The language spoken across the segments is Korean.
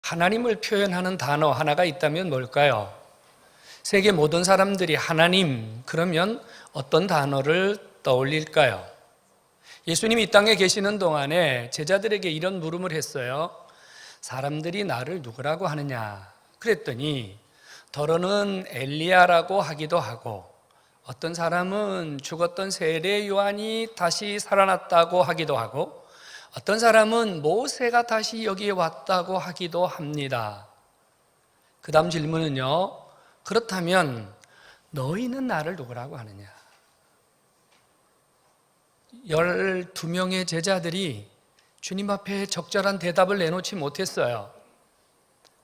하나님을 표현하는 단어 하나가 있다면 뭘까요? 세계 모든 사람들이 하나님 그러면 어떤 단어를 떠올릴까요? 예수님이 이 땅에 계시는 동안에 제자들에게 이런 물음을 했어요. 사람들이 나를 누구라고 하느냐? 그랬더니 더러는 엘리야라고 하기도 하고 어떤 사람은 죽었던 세례 요한이 다시 살아났다고 하기도 하고 어떤 사람은 모세가 다시 여기에 왔다고 하기도 합니다. 그 다음 질문은요. 그렇다면 너희는 나를 누구라고 하느냐? 12명의 제자들이 주님 앞에 적절한 대답을 내놓지 못했어요.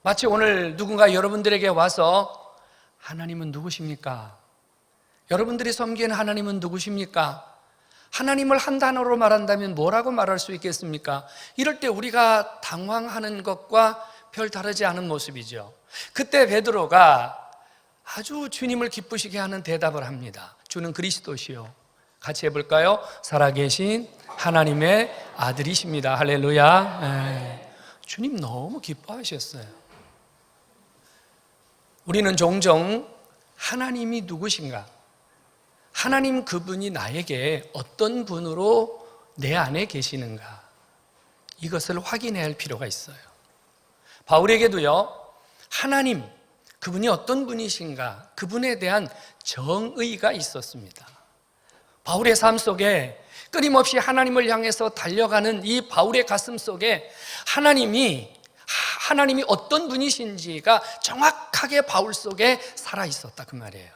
마치 오늘 누군가 여러분들에게 와서 하나님은 누구십니까? 여러분들이 섬기는 하나님은 누구십니까? 하나님을 한 단어로 말한다면 뭐라고 말할 수 있겠습니까? 이럴 때 우리가 당황하는 것과 별 다르지 않은 모습이죠. 그때 베드로가 아주 주님을 기쁘시게 하는 대답을 합니다. 주는 그리스도시요. 같이 해볼까요? 살아계신 하나님의 아들이십니다. 할렐루야. 네. 주님 너무 기뻐하셨어요. 우리는 종종 하나님이 누구신가? 하나님 그분이 나에게 어떤 분으로 내 안에 계시는가? 이것을 확인해야 할 필요가 있어요. 바울에게도요, 하나님, 그분이 어떤 분이신가? 그분에 대한 정의가 있었습니다. 바울의 삶 속에 끊임없이 하나님을 향해서 달려가는 이 바울의 가슴 속에 하나님이 어떤 분이신지가 정확하게 바울 속에 살아 있었다 그 말이에요.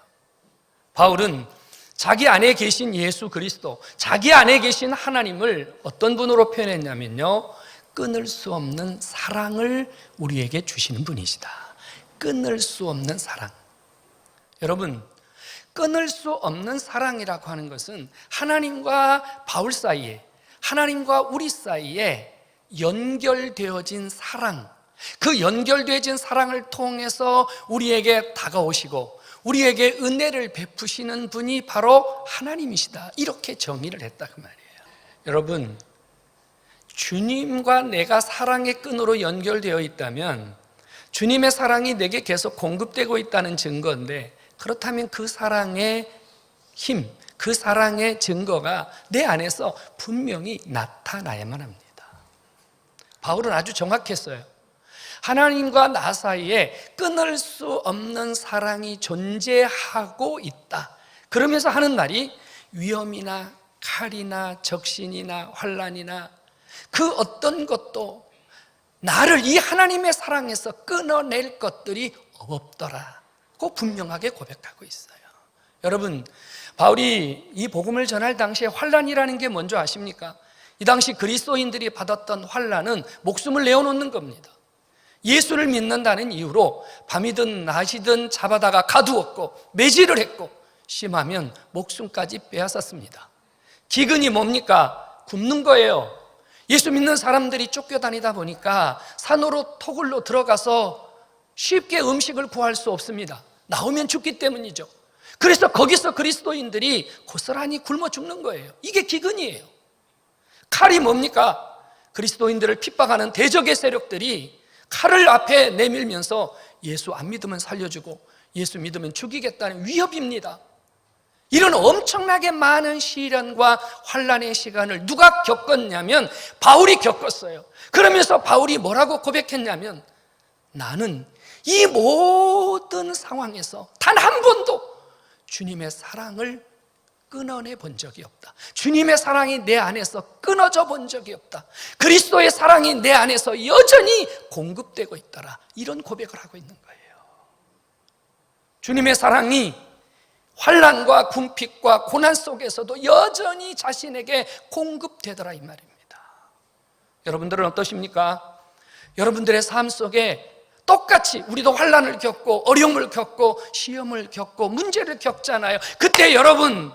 바울은 자기 안에 계신 예수 그리스도, 자기 안에 계신 하나님을 어떤 분으로 표현했냐면요, 끊을 수 없는 사랑을 우리에게 주시는 분이시다. 끊을 수 없는 사랑. 여러분, 끊을 수 없는 사랑이라고 하는 것은 하나님과 바울 사이에, 하나님과 우리 사이에 연결되어진 사랑, 그 연결되어진 사랑을 통해서 우리에게 다가오시고 우리에게 은혜를 베푸시는 분이 바로 하나님이시다. 이렇게 정의를 했다 그 말이에요. 여러분, 주님과 내가 사랑의 끈으로 연결되어 있다면 주님의 사랑이 내게 계속 공급되고 있다는 증거인데, 그렇다면 그 사랑의 힘, 그 사랑의 증거가 내 안에서 분명히 나타나야만 합니다. 바울은 아주 정확했어요. 하나님과 나 사이에 끊을 수 없는 사랑이 존재하고 있다. 그러면서 하는 말이 위험이나 칼이나 적신이나 환난이나 그 어떤 것도 나를 이 하나님의 사랑에서 끊어낼 것들이 없더라고 분명하게 고백하고 있어요. 여러분, 바울이 이 복음을 전할 당시에 환난이라는 게 뭔지 아십니까? 이 당시 그리스도인들이 받았던 환난은 목숨을 내어놓는 겁니다. 예수를 믿는다는 이유로 밤이든 낮이든 잡아다가 가두었고 매질을 했고 심하면 목숨까지 빼앗았습니다. 기근이 뭡니까? 굶는 거예요. 예수 믿는 사람들이 쫓겨다니다 보니까 산으로 토굴로 들어가서 쉽게 음식을 구할 수 없습니다. 나오면 죽기 때문이죠. 그래서 거기서 그리스도인들이 고스란히 굶어 죽는 거예요. 이게 기근이에요. 칼이 뭡니까? 그리스도인들을 핍박하는 대적의 세력들이 칼을 앞에 내밀면서 예수 안 믿으면 살려주고 예수 믿으면 죽이겠다는 위협입니다. 이런 엄청나게 많은 시련과 환난의 시간을 누가 겪었냐면 바울이 겪었어요. 그러면서 바울이 뭐라고 고백했냐면, 나는 이 모든 상황에서 단 한 번도 주님의 사랑을 끊어내 본 적이 없다. 주님의 사랑이 내 안에서 끊어져 본 적이 없다. 그리스도의 사랑이 내 안에서 여전히 공급되고 있더라. 이런 고백을 하고 있는 거예요. 주님의 사랑이 환난과 궁핍과 고난 속에서도 여전히 자신에게 공급되더라 이 말입니다. 여러분들은 어떠십니까? 여러분들의 삶 속에 똑같이 우리도 환난을 겪고 어려움을 겪고 시험을 겪고 문제를 겪잖아요. 그때 여러분,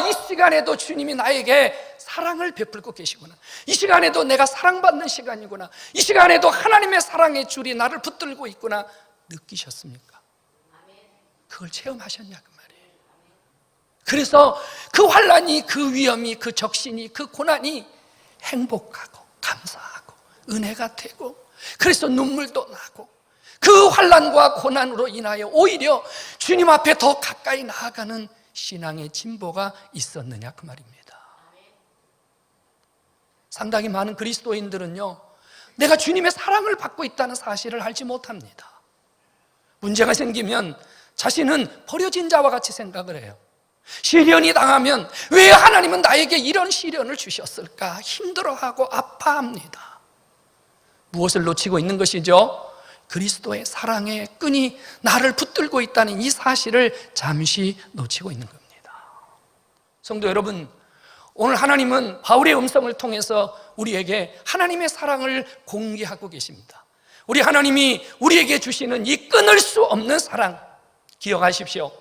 이 시간에도 주님이 나에게 사랑을 베풀고 계시구나. 이 시간에도 내가 사랑받는 시간이구나. 이 시간에도 하나님의 사랑의 줄이 나를 붙들고 있구나. 느끼셨습니까? 그걸 체험하셨냐 그 말이에요. 그래서 그 환난이, 그 위험이, 그 적신이, 그 고난이 행복하고 감사하고 은혜가 되고 그래서 눈물도 나고 그 환난과 고난으로 인하여 오히려 주님 앞에 더 가까이 나아가는 신앙의 진보가 있었느냐 그 말입니다. 상당히 많은 그리스도인들은요, 내가 주님의 사랑을 받고 있다는 사실을 알지 못합니다. 문제가 생기면 자신은 버려진 자와 같이 생각을 해요. 시련이 당하면 왜 하나님은 나에게 이런 시련을 주셨을까 힘들어하고 아파합니다. 무엇을 놓치고 있는 것이죠? 그리스도의 사랑의 끈이 나를 붙들고 있다는 이 사실을 잠시 놓치고 있는 겁니다. 성도 여러분, 오늘 하나님은 바울의 음성을 통해서 우리에게 하나님의 사랑을 공개하고 계십니다. 우리 하나님이 우리에게 주시는 이 끊을 수 없는 사랑, 기억하십시오.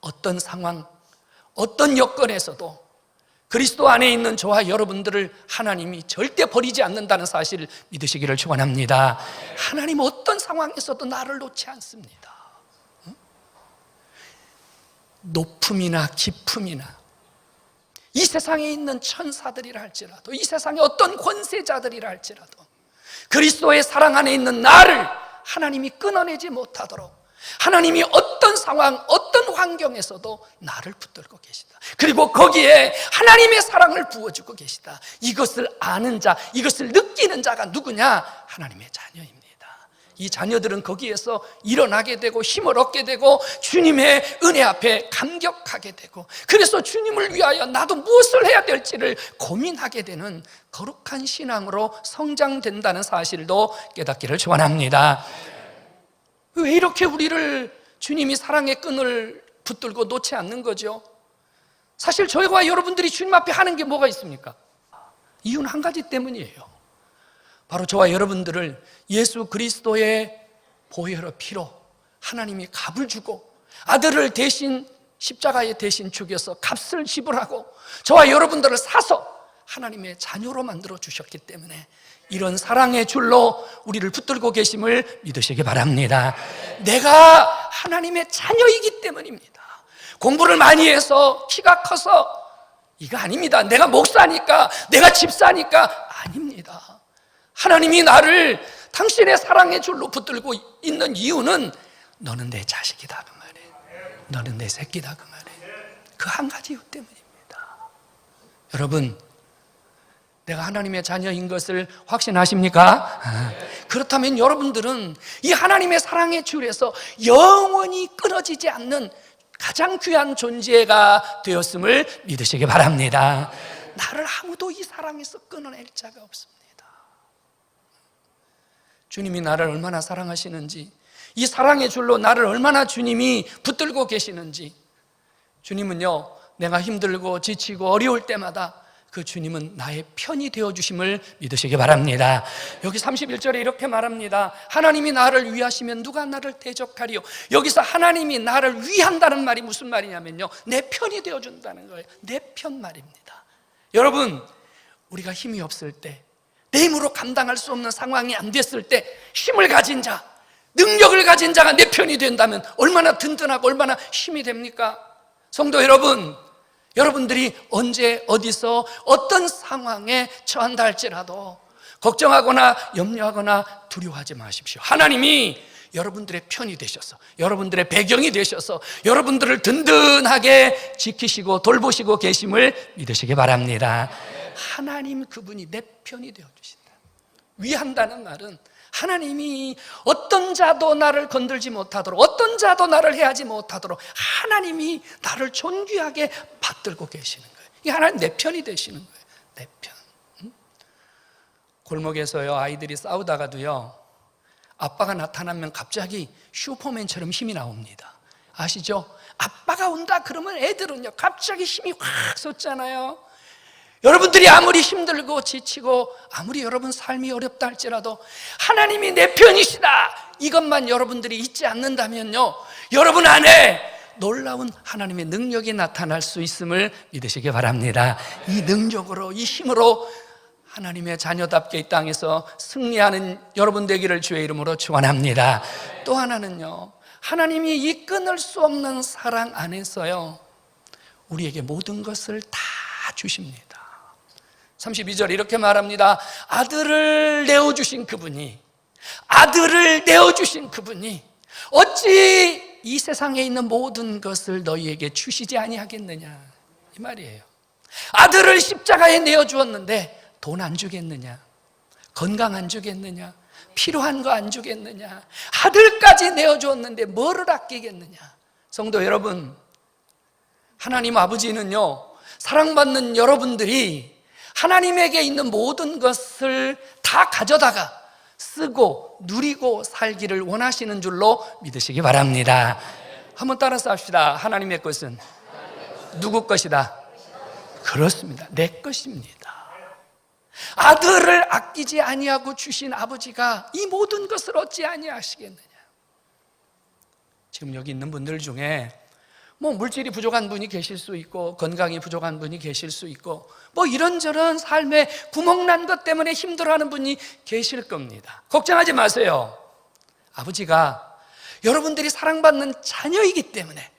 어떤 상황, 어떤 여건에서도 그리스도 안에 있는 저와 여러분들을 하나님이 절대 버리지 않는다는 사실을 믿으시기를 축원합니다. 하나님 어떤 상황에서도 나를 놓지 않습니다. 높음이나 깊음이나 이 세상에 있는 천사들이라 할지라도, 이 세상의 어떤 권세자들이라 할지라도 그리스도의 사랑 안에 있는 나를 하나님이 끊어내지 못하도록 하나님이 어떤 상황, 어떤 환경에서도 나를 붙들고 계시다. 그리고 거기에 하나님의 사랑을 부어주고 계시다. 이것을 아는 자, 이것을 느끼는 자가 누구냐? 하나님의 자녀입니다. 이 자녀들은 거기에서 일어나게 되고 힘을 얻게 되고 주님의 은혜 앞에 감격하게 되고, 그래서 주님을 위하여 나도 무엇을 해야 될지를 고민하게 되는 거룩한 신앙으로 성장된다는 사실도 깨닫기를 축원합니다. 왜 이렇게 우리를 주님이 사랑의 끈을 붙들고 놓지 않는 거죠? 사실 저희와 여러분들이 주님 앞에 하는 게 뭐가 있습니까? 이유는 한 가지 때문이에요. 바로 저와 여러분들을 예수 그리스도의 보혈의 피로 하나님이 값을 주고 아들을 대신 십자가에 대신 죽여서 값을 지불하고 저와 여러분들을 사서 하나님의 자녀로 만들어 주셨기 때문에 이런 사랑의 줄로 우리를 붙들고 계심을 믿으시기 바랍니다. 내가 하나님의 자녀이기 때문입니다. 공부를 많이 해서 키가 커서 이거 아닙니다. 내가 목사니까, 내가 집사니까 아닙니다. 하나님이 나를 당신의 사랑의 줄로 붙들고 있는 이유는 너는 내 자식이다 그 말이에요. 너는 내 새끼다 그 말이에요. 그 한 가지 이유 때문입니다. 여러분, 내가 하나님의 자녀인 것을 확신하십니까? 그렇다면 여러분들은 이 하나님의 사랑의 줄에서 영원히 끊어지지 않는 가장 귀한 존재가 되었음을 믿으시기 바랍니다. 나를 아무도 이 사랑에서 끊어낼 자가 없습니다. 주님이 나를 얼마나 사랑하시는지, 이 사랑의 줄로 나를 얼마나 주님이 붙들고 계시는지, 주님은요, 내가 힘들고 지치고 어려울 때마다 그 주님은 나의 편이 되어주심을 믿으시기 바랍니다. 여기 31절에 이렇게 말합니다. 하나님이 나를 위하시면 누가 나를 대적하리요? 여기서 하나님이 나를 위한다는 말이 무슨 말이냐면요, 내 편이 되어준다는 거예요. 내 편 말입니다. 여러분, 우리가 힘이 없을 때, 내 힘으로 감당할 수 없는 상황이 안 됐을 때 힘을 가진 자, 능력을 가진 자가 내 편이 된다면 얼마나 든든하고 얼마나 힘이 됩니까? 성도 여러분, 여러분들이 언제 어디서 어떤 상황에 처한다 할지라도 걱정하거나 염려하거나 두려워하지 마십시오. 하나님이 여러분들의 편이 되셔서, 여러분들의 배경이 되셔서 여러분들을 든든하게 지키시고 돌보시고 계심을 믿으시기 바랍니다. 하나님 그분이 내 편이 되어주신다. 위한다는 말은 하나님이 어떤 자도 나를 건들지 못하도록, 어떤 자도 나를 해하지 못하도록 하나님이 나를 존귀하게 받들고 계시는 거예요. 이게 하나님 내 편이 되시는 거예요. 내 편. 골목에서요, 아이들이 싸우다가도요, 아빠가 나타나면 갑자기 슈퍼맨처럼 힘이 나옵니다. 아시죠? 아빠가 온다 그러면 애들은요 갑자기 힘이 확 솟잖아요. 여러분들이 아무리 힘들고 지치고 아무리 여러분 삶이 어렵다 할지라도 하나님이 내 편이시다, 이것만 여러분들이 잊지 않는다면요, 여러분 안에 놀라운 하나님의 능력이 나타날 수 있음을 믿으시기 바랍니다. 이 능력으로, 이 힘으로 하나님의 자녀답게 이 땅에서 승리하는 여러분 되기를 주의 이름으로 축원합니다. 또 하나는요, 하나님이 이 끊을 수 없는 사랑 안에서요 우리에게 모든 것을 다 주십니다. 32절 이렇게 말합니다. 아들을 내어주신 그분이 아들을 내어주신 그분이 어찌 이 세상에 있는 모든 것을 너희에게 주시지 아니하겠느냐, 이 말이에요. 아들을 십자가에 내어주었는데 돈 안 주겠느냐, 건강 안 주겠느냐, 필요한 거 안 주겠느냐, 아들까지 내어주었는데 뭐를 아끼겠느냐. 성도 여러분, 하나님 아버지는요, 사랑받는 여러분들이 하나님에게 있는 모든 것을 다 가져다가 쓰고 누리고 살기를 원하시는 줄로 믿으시기 바랍니다. 한번 따라서 합시다. 하나님의 것은 누구 것이다? 그렇습니다. 내 것입니다. 아들을 아끼지 아니하고 주신 아버지가 이 모든 것을 어찌 아니하시겠느냐. 지금 여기 있는 분들 중에 물질이 부족한 분이 계실 수 있고, 건강이 부족한 분이 계실 수 있고, 이런저런 삶에 구멍난 것 때문에 힘들어하는 분이 계실 겁니다. 걱정하지 마세요. 아버지가 여러분들이 사랑받는 자녀이기 때문에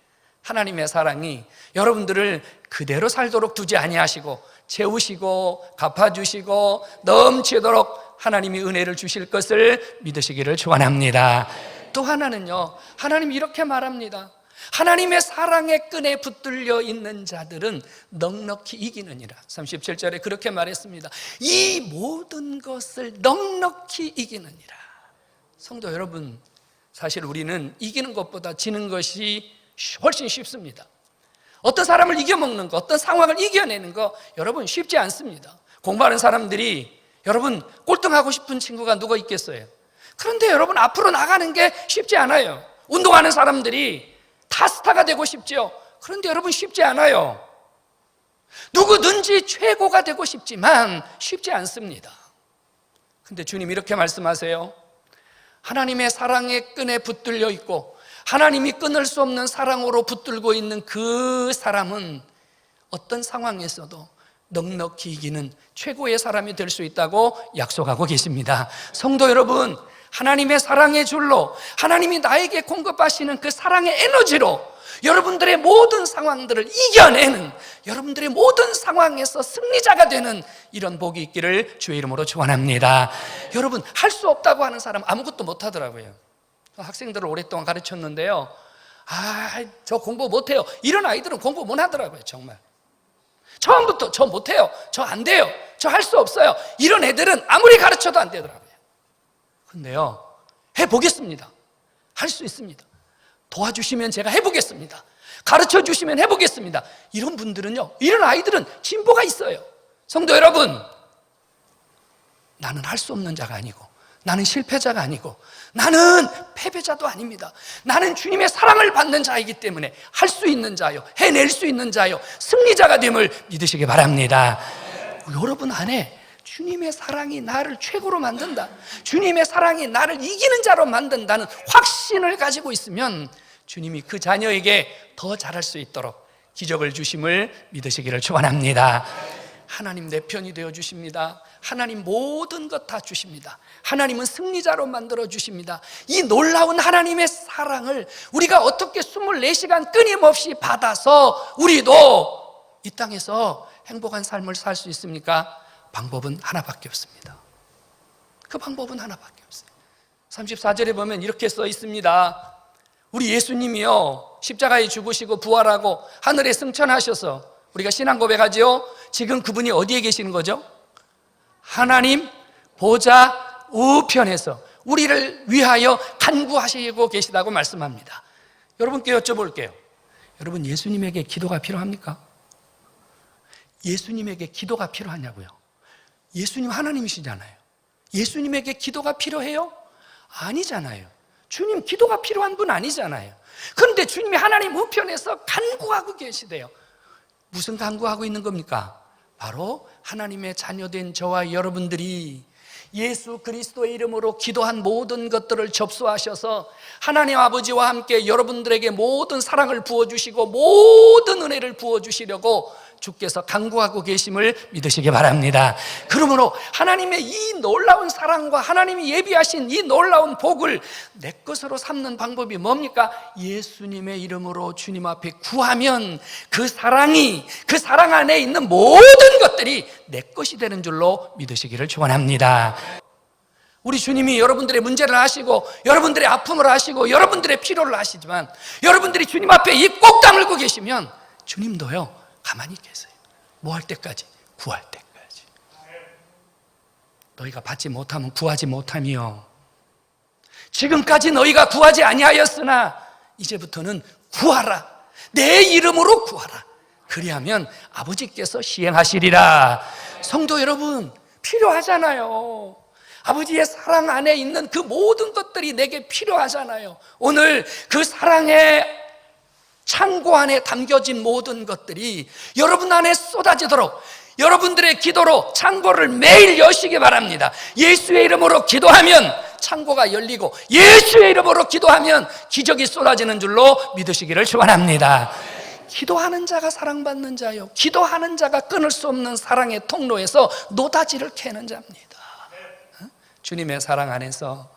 하나님의 사랑이 여러분들을 그대로 살도록 두지 아니하시고 채우시고 갚아주시고 넘치도록 하나님이 은혜를 주실 것을 믿으시기를 축원합니다. 또 하나는요, 하나님이 이렇게 말합니다. 하나님의 사랑의 끈에 붙들려 있는 자들은 넉넉히 이기느니라. 37절에 그렇게 말했습니다. 이 모든 것을 넉넉히 이기느니라. 성도 여러분, 사실 우리는 이기는 것보다 지는 것이 훨씬 쉽습니다. 어떤 사람을 이겨먹는 것, 어떤 상황을 이겨내는 것, 여러분 쉽지 않습니다. 공부하는 사람들이 여러분 꼴등하고 싶은 친구가 누가 있겠어요? 그런데 여러분 앞으로 나가는 게 쉽지 않아요. 운동하는 사람들이 다 스타가 되고 싶죠. 그런데 여러분 쉽지 않아요. 누구든지 최고가 되고 싶지만 쉽지 않습니다. 근데 주님 이렇게 말씀하세요. 하나님의 사랑의 끈에 붙들려 있고 하나님이 끊을 수 없는 사랑으로 붙들고 있는 그 사람은 어떤 상황에서도 넉넉히 이기는 최고의 사람이 될 수 있다고 약속하고 계십니다. 성도 여러분, 하나님의 사랑의 줄로 하나님이 나에게 공급하시는 그 사랑의 에너지로 여러분들의 모든 상황들을 이겨내는, 여러분들의 모든 상황에서 승리자가 되는 이런 복이 있기를 주의 이름으로 축원합니다. 여러분, 할 수 없다고 하는 사람 아무것도 못하더라고요. 학생들을 오랫동안 가르쳤는데요, 저 공부 못해요, 이런 아이들은 공부 못 하더라고요. 정말 처음부터 저 못해요, 저 안 돼요, 저 할 수 없어요, 이런 애들은 아무리 가르쳐도 안 되더라고요. 근데요, 해보겠습니다, 할 수 있습니다, 도와주시면 제가 해보겠습니다, 가르쳐 주시면 해보겠습니다, 이런 분들은요, 이런 아이들은 진보가 있어요. 성도 여러분, 나는 할 수 없는 자가 아니고, 나는 실패자가 아니고, 나는 패배자도 아닙니다. 나는 주님의 사랑을 받는 자이기 때문에 할 수 있는 자요, 해낼 수 있는 자요, 승리자가 됨을 믿으시기 바랍니다. 여러분 안에 주님의 사랑이 나를 최고로 만든다, 주님의 사랑이 나를 이기는 자로 만든다는 확신을 가지고 있으면 주님이 그 자녀에게 더 잘할 수 있도록 기적을 주심을 믿으시기를 축원합니다. 하나님 내 편이 되어 주십니다. 하나님 모든 것 다 주십니다. 하나님은 승리자로 만들어 주십니다. 이 놀라운 하나님의 사랑을 우리가 어떻게 24시간 끊임없이 받아서 우리도 이 땅에서 행복한 삶을 살 수 있습니까? 방법은 하나밖에 없습니다. 그 방법은 하나밖에 없어요. 34절에 보면 이렇게 써 있습니다. 우리 예수님이요, 십자가에 죽으시고 부활하고 하늘에 승천하셔서 우리가 신앙 고백하지요. 지금 그분이 어디에 계시는 거죠? 하나님 보좌 우편에서 우리를 위하여 간구하시고 계시다고 말씀합니다. 여러분께 여쭤볼게요. 여러분, 예수님에게 기도가 필요합니까? 예수님에게 기도가 필요하냐고요? 예수님 하나님이시잖아요. 예수님에게 기도가 필요해요? 아니잖아요. 주님 기도가 필요한 분 아니잖아요. 그런데 주님이 하나님 우편에서 간구하고 계시대요. 무슨 간구하고 있는 겁니까? 바로 하나님의 자녀된 저와 여러분들이 예수 그리스도의 이름으로 기도한 모든 것들을 접수하셔서 하나님 아버지와 함께 여러분들에게 모든 사랑을 부어주시고 모든 은혜를 부어주시려고 주께서 간구하고 계심을 믿으시기 바랍니다. 그러므로 하나님의 이 놀라운 사랑과 하나님이 예비하신 이 놀라운 복을 내 것으로 삼는 방법이 뭡니까? 예수님의 이름으로 주님 앞에 구하면 그 사랑이, 그 사랑 안에 있는 모든 것들이 내 것이 되는 줄로 믿으시기를 축원합니다. 우리 주님이 여러분들의 문제를 아시고 여러분들의 아픔을 아시고 여러분들의 필요를 아시지만 여러분들이 주님 앞에 입 꼭 다물고 계시면 주님도요 가만히 계세요. 뭐 할 때까지? 구할 때까지. 너희가 받지 못하면 구하지 못하며 지금까지 너희가 구하지 아니하였으나 이제부터는 구하라. 내 이름으로 구하라. 그리하면 아버지께서 시행하시리라. 성도 여러분, 필요하잖아요. 아버지의 사랑 안에 있는 그 모든 것들이 내게 필요하잖아요. 오늘 그 사랑의 창고 안에 담겨진 모든 것들이 여러분 안에 쏟아지도록 여러분들의 기도로 창고를 매일 여시기 바랍니다. 예수의 이름으로 기도하면 창고가 열리고 예수의 이름으로 기도하면 기적이 쏟아지는 줄로 믿으시기를 축원합니다. 기도하는 자가 사랑받는 자요, 기도하는 자가 끊을 수 없는 사랑의 통로에서 노다지를 캐는 자입니다. 주님의 사랑 안에서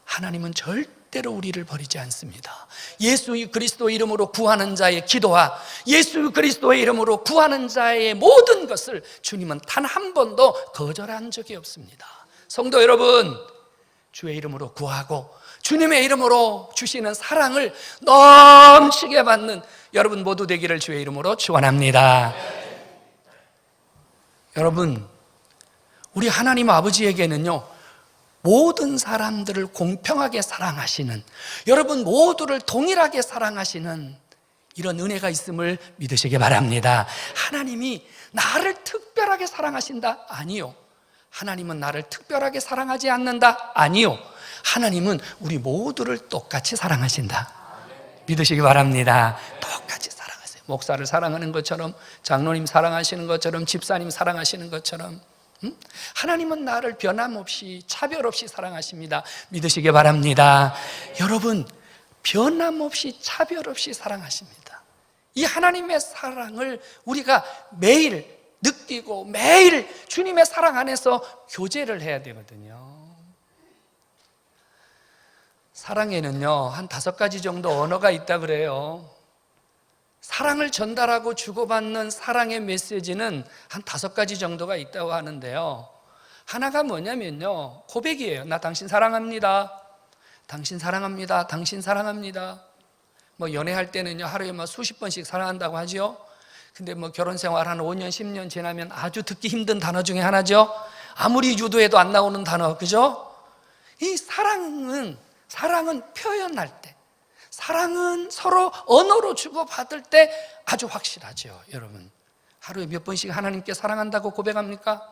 하나님은 절대로 우리를 버리지 않습니다. 예수 그리스도 이름으로 구하는 자의 기도와 예수 그리스도의 이름으로 구하는 자의 모든 것을 주님은 단 한 번도 거절한 적이 없습니다. 성도 여러분, 주의 이름으로 구하고 주님의 이름으로 주시는 사랑을 넘치게 받는 여러분 모두 되기를 주의 이름으로 축원합니다. 여러분, 우리 하나님 아버지에게는요 모든 사람들을 공평하게 사랑하시는, 여러분 모두를 동일하게 사랑하시는 이런 은혜가 있음을 믿으시기 바랍니다. 하나님이 나를 특별하게 사랑하신다? 아니요. 하나님은 나를 특별하게 사랑하지 않는다? 아니요. 하나님은 우리 모두를 똑같이 사랑하신다. 믿으시기 바랍니다. 똑같이 사랑하세요. 목사를 사랑하는 것처럼, 장로님 사랑하시는 것처럼, 집사님 사랑하시는 것처럼 하나님은 나를 변함없이 차별 없이 사랑하십니다. 믿으시기 바랍니다. 여러분, 변함없이 차별 없이 사랑하십니다. 이 하나님의 사랑을 우리가 매일 느끼고 매일 주님의 사랑 안에서 교제를 해야 되거든요. 사랑에는요 한 5가지 정도 언어가 있다 그래요. 사랑을 전달하고 주고받는 사랑의 메시지는 한 5가지 정도가 있다고 하는데요, 하나가 뭐냐면요 고백이에요. 나 당신 사랑합니다. 당신 사랑합니다. 당신 사랑합니다. 뭐 연애할 때는요 하루에 뭐 수십 번씩 사랑한다고 하죠. 근데 뭐 결혼 생활 한 5년 10년 지나면 아주 듣기 힘든 단어 중에 하나죠. 아무리 유도해도 안 나오는 단어, 그죠? 이 사랑은 표현할 때, 사랑은 서로 언어로 주고받을 때 아주 확실하죠. 여러분, 하루에 몇 번씩 하나님께 사랑한다고 고백합니까?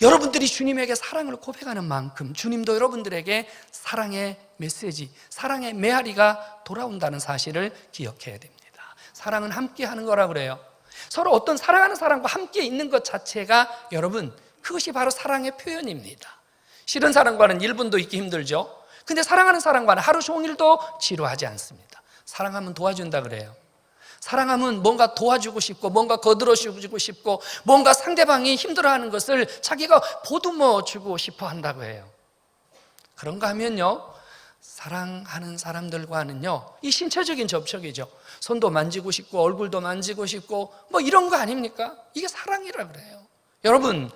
여러분들이 주님에게 사랑을 고백하는 만큼 주님도 여러분들에게 사랑의 메시지, 사랑의 메아리가 돌아온다는 사실을 기억해야 됩니다. 사랑은 함께 하는 거라고 그래요. 서로 어떤 사랑하는 사람과 함께 있는 것 자체가 여러분, 그것이 바로 사랑의 표현입니다. 싫은 사람과는 1분도 있기 힘들죠. 근데 사랑하는 사람과는 하루 종일도 지루하지 않습니다. 사랑하면 도와준다 그래요. 사랑하면 뭔가 도와주고 싶고 뭔가 거들어주고 싶고 뭔가 상대방이 힘들어하는 것을 자기가 보듬어 주고 싶어 한다고 해요. 그런가 하면요, 사랑하는 사람들과는요 이 신체적인 접촉이죠. 손도 만지고 싶고 얼굴도 만지고 싶고 뭐 이런 거 아닙니까? 이게 사랑이라 그래요. 여러분,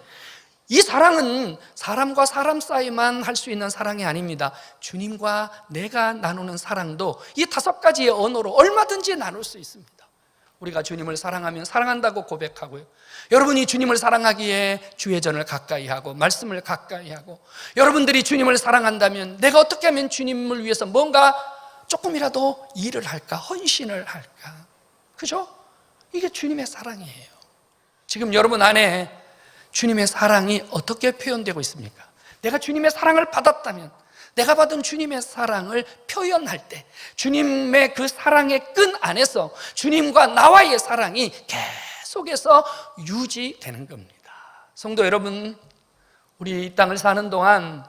이 사랑은 사람과 사람 사이만 할 수 있는 사랑이 아닙니다. 주님과 내가 나누는 사랑도 이 5가지의 언어로 얼마든지 나눌 수 있습니다. 우리가 주님을 사랑하면 사랑한다고 고백하고요, 여러분이 주님을 사랑하기에 주의 전을 가까이 하고 말씀을 가까이 하고, 여러분들이 주님을 사랑한다면 내가 어떻게 하면 주님을 위해서 뭔가 조금이라도 일을 할까, 헌신을 할까, 그죠? 이게 주님의 사랑이에요. 지금 여러분 안에 주님의 사랑이 어떻게 표현되고 있습니까? 내가 주님의 사랑을 받았다면 내가 받은 주님의 사랑을 표현할 때 주님의 그 사랑의 끈 안에서 주님과 나와의 사랑이 계속해서 유지되는 겁니다. 성도 여러분, 우리 이 땅을 사는 동안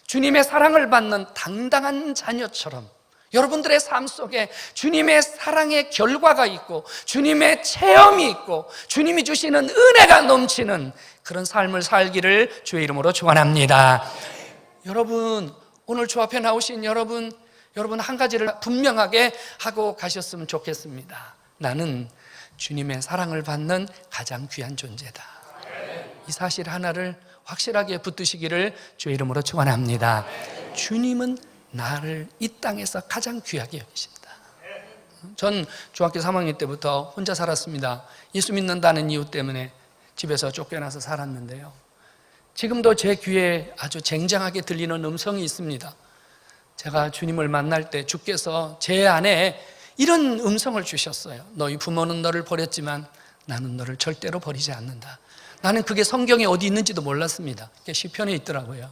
주님의 사랑을 받는 당당한 자녀처럼 여러분들의 삶 속에 주님의 사랑의 결과가 있고 주님의 체험이 있고 주님이 주시는 은혜가 넘치는 그런 삶을 살기를 주의 이름으로 축원합니다. 여러분, 오늘 주 앞에 나오신 여러분 한 가지를 분명하게 하고 가셨으면 좋겠습니다. 나는 주님의 사랑을 받는 가장 귀한 존재다. 이 사실 하나를 확실하게 붙드시기를 주의 이름으로 축원합니다. 주님은 나를 이 땅에서 가장 귀하게 여기신다. 전 중학교 3학년 때부터 혼자 살았습니다. 예수 믿는다는 이유 때문에 집에서 쫓겨나서 살았는데요, 지금도 제 귀에 아주 쟁쟁하게 들리는 음성이 있습니다. 제가 주님을 만날 때 주께서 제 안에 이런 음성을 주셨어요. 너희 부모는 너를 버렸지만 나는 너를 절대로 버리지 않는다. 나는 그게 성경에 어디 있는지도 몰랐습니다. 그게 시편에 있더라고요.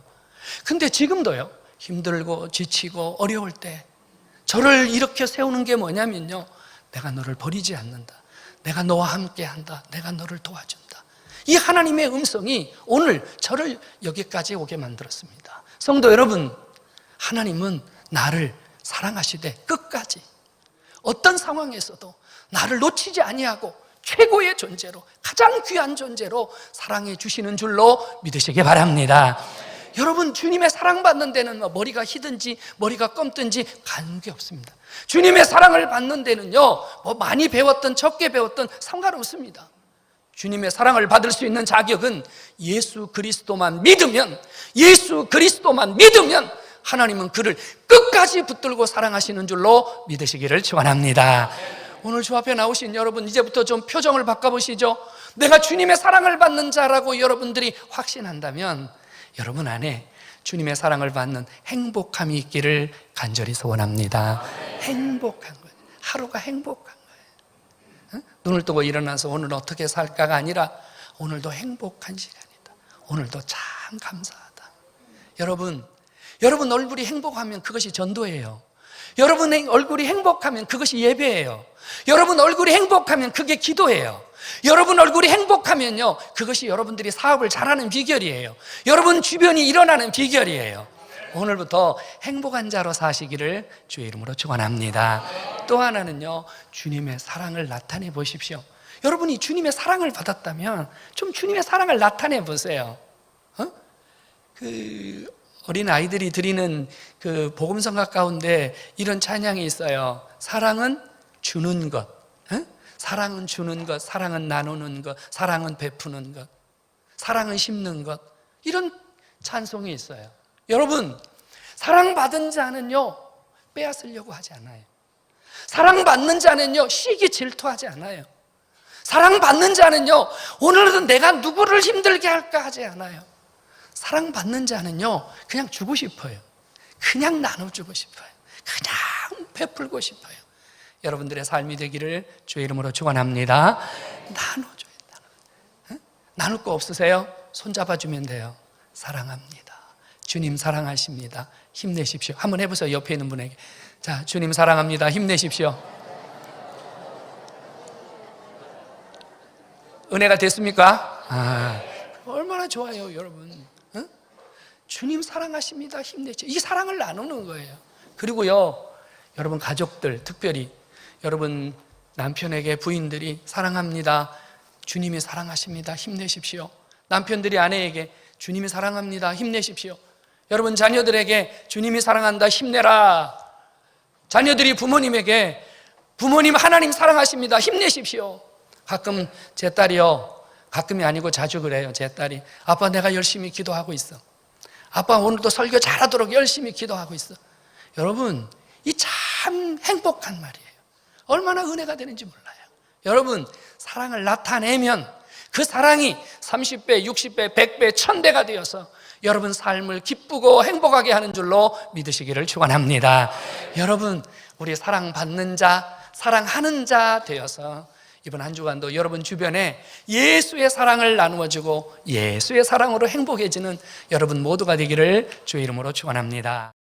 근데 지금도요, 힘들고 지치고 어려울 때 저를 일으켜 세우는 게 뭐냐면요, 내가 너를 버리지 않는다. 내가 너와 함께 한다. 내가 너를 도와준다. 이 하나님의 음성이 오늘 저를 여기까지 오게 만들었습니다. 성도 여러분, 하나님은 나를 사랑하시되 끝까지 어떤 상황에서도 나를 놓치지 아니하고 최고의 존재로, 가장 귀한 존재로 사랑해 주시는 줄로 믿으시기 바랍니다. 여러분, 주님의 사랑받는 데는 머리가 희든지 머리가 검든지 관계없습니다. 주님의 사랑을 받는 데는요, 많이 배웠든 적게 배웠든 상관없습니다. 주님의 사랑을 받을 수 있는 자격은 예수 그리스도만 믿으면, 예수 그리스도만 믿으면 하나님은 그를 끝까지 붙들고 사랑하시는 줄로 믿으시기를 축원합니다. 오늘 주 앞에 나오신 여러분, 이제부터 좀 표정을 바꿔보시죠. 내가 주님의 사랑을 받는 자라고 여러분들이 확신한다면 여러분 안에 주님의 사랑을 받는 행복함이 있기를 간절히 소원합니다. 행복한 거예요. 하루가 행복한 거예요. 눈을 뜨고 일어나서 오늘 어떻게 살까가 아니라 오늘도 행복한 시간이다. 오늘도 참 감사하다. 여러분 얼굴이 행복하면 그것이 전도예요. 여러분 얼굴이 행복하면 그것이 예배예요. 여러분 얼굴이 행복하면 그게 기도예요. 여러분 얼굴이 행복하면요, 그것이 여러분들이 사업을 잘하는 비결이에요. 여러분 주변이 일어나는 비결이에요. 오늘부터 행복한 자로 사시기를 주의 이름으로 축원합니다. 또 하나는요, 주님의 사랑을 나타내 보십시오. 여러분이 주님의 사랑을 받았다면 좀 주님의 사랑을 나타내 보세요. 어린 아이들이 드리는 그 복음성가 가운데 이런 찬양이 있어요. 사랑은 주는 것, 사랑은 주는 것, 사랑은 나누는 것, 사랑은 베푸는 것, 사랑은 심는 것, 이런 찬송이 있어요. 여러분, 사랑받은 자는요 빼앗으려고 하지 않아요. 사랑받는 자는요 시기 질투하지 않아요. 사랑받는 자는요 오늘은 내가 누구를 힘들게 할까 하지 않아요. 사랑받는 자는요 그냥 주고 싶어요. 그냥 나눠주고 싶어요. 그냥 베풀고 싶어요. 여러분들의 삶이 되기를 주의 이름으로 축원합니다. 나눠줘요. 나눌 거 없으세요? 손잡아주면 돼요. 사랑합니다. 주님 사랑하십니다. 힘내십시오. 한번 해보세요. 옆에 있는 분에게. 자, 주님 사랑합니다. 힘내십시오. 은혜가 됐습니까? 얼마나 좋아요, 여러분. 주님 사랑하십니다. 힘내십시오. 이 사랑을 나누는 거예요. 그리고요, 여러분 가족들, 특별히 여러분 남편에게 부인들이 사랑합니다. 주님이 사랑하십니다. 힘내십시오. 남편들이 아내에게 주님이 사랑합니다. 힘내십시오. 여러분 자녀들에게 주님이 사랑한다. 힘내라. 자녀들이 부모님에게 부모님 하나님 사랑하십니다. 힘내십시오. 가끔 제 딸이요, 가끔이 아니고 자주 그래요. 제 딸이 아빠 내가 열심히 기도하고 있어. 아빠 오늘도 설교 잘하도록 열심히 기도하고 있어. 여러분 이 참 행복한 말이에요. 얼마나 은혜가 되는지 몰라요. 여러분 사랑을 나타내면 그 사랑이 30배, 60배, 100배, 1000배가 되어서 여러분 삶을 기쁘고 행복하게 하는 줄로 믿으시기를 축원합니다. 여러분 우리 사랑받는 자, 사랑하는 자 되어서 이번 한 주간도 여러분 주변에 예수의 사랑을 나누어주고 예수의 사랑으로 행복해지는 여러분 모두가 되기를 주의 이름으로 축원합니다.